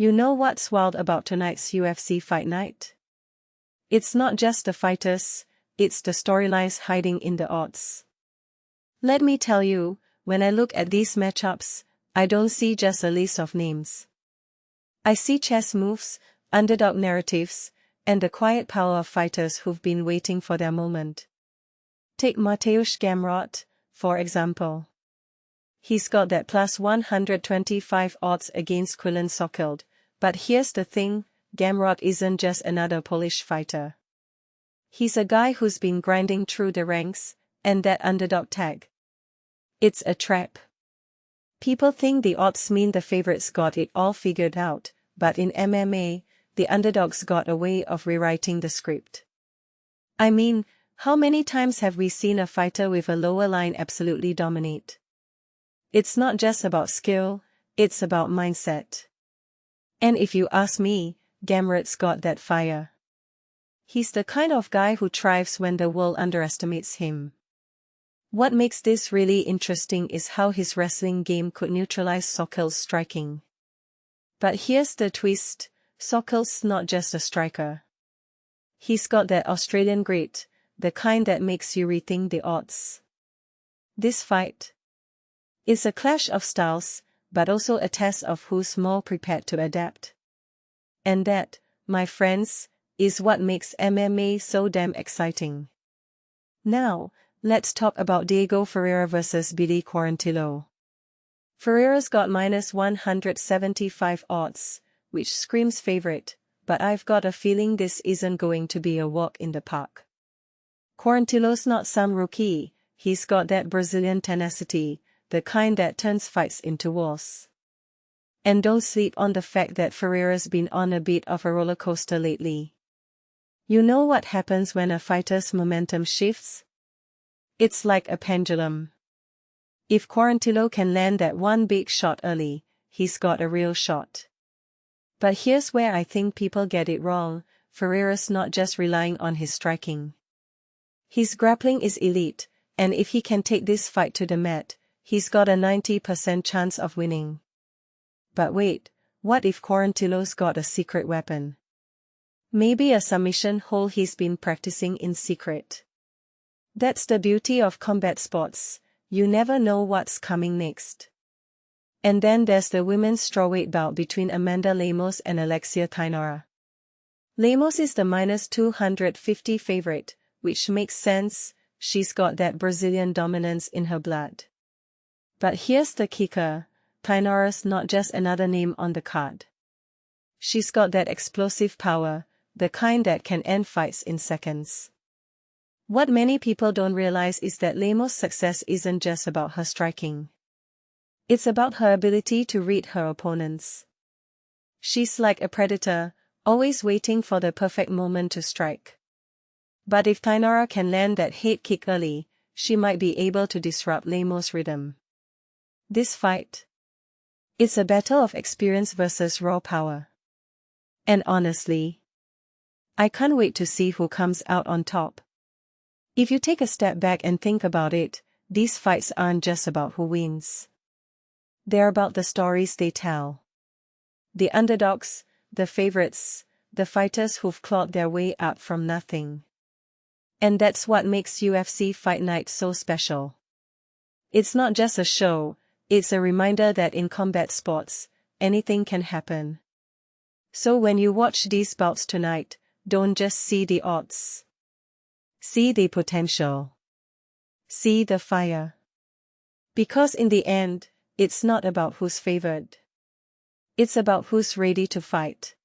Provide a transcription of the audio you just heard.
You know what's wild about tonight's UFC Fight Night? It's not just the fighters, it's the storylines hiding in the odds. Let me tell you, when I look at these matchups, I don't see just a list of names. I see chess moves, underdog narratives, and the quiet power of fighters who've been waiting for their moment. Take Mateusz Gamrot, for example. He's got that plus 125 odds against Quillan Salkilld, but here's the thing, Gamrot isn't just another Polish fighter. He's a guy who's been grinding through the ranks, and that underdog tag. It's a trap. People think the odds mean the favorites got it all figured out, but in MMA, the underdogs got a way of rewriting the script. I mean, how many times have we seen a fighter with a lower line absolutely dominate? It's not just about skill, it's about mindset. And if you ask me, Gamrot's got that fire. He's the kind of guy who thrives when the world underestimates him. What makes this really interesting is how his wrestling game could neutralize Salkild's striking. But here's the twist, Salkild's not just a striker. He's got that Australian grit, the kind that makes you rethink the odds. This fight is a clash of styles, but also a test of who's more prepared to adapt. And that, my friends, is what makes MMA so damn exciting. Now, let's talk about Diego Ferreira versus Billy Quarantillo. Ferreira's got minus 175 odds, which screams favorite, but I've got a feeling this isn't going to be a walk in the park. Quarantillo's not some rookie, he's got that Brazilian tenacity, the kind that turns fights into wars. And don't sleep on the fact that Ferreira's been on a bit of a roller coaster lately. You know what happens when a fighter's momentum shifts? It's like a pendulum. If Quarantillo can land that one big shot early, he's got a real shot. But here's where I think people get it wrong, Ferreira's not just relying on his striking. His grappling is elite, and if he can take this fight to the mat, he's got a 90% chance of winning. But wait, what if Quarantillo's got a secret weapon? Maybe a submission hold he's been practicing in secret. That's the beauty of combat sports, you never know what's coming next. And then there's the women's strawweight bout between Amanda Lemos and Alexia Thainara. Lemos is the minus 250 favorite, which makes sense, she's got that Brazilian dominance in her blood. But here's the kicker, Thainara's not just another name on the card. She's got that explosive power, the kind that can end fights in seconds. What many people don't realize is that Lemos' success isn't just about her striking. It's about her ability to read her opponents. She's like a predator, always waiting for the perfect moment to strike. But if Thainara can land that head kick early, she might be able to disrupt Lemos' rhythm. This fight, it's a battle of experience versus raw power. And honestly, I can't wait to see who comes out on top. If you take a step back and think about it, these fights aren't just about who wins. They're about the stories they tell. The underdogs, the favorites, the fighters who've clawed their way up from nothing. And that's what makes UFC Fight Night so special. It's not just a show, it's a reminder that in combat sports, anything can happen. So when you watch these bouts tonight, don't just see the odds. See the potential. See the fire. Because in the end, it's not about who's favored. It's about who's ready to fight.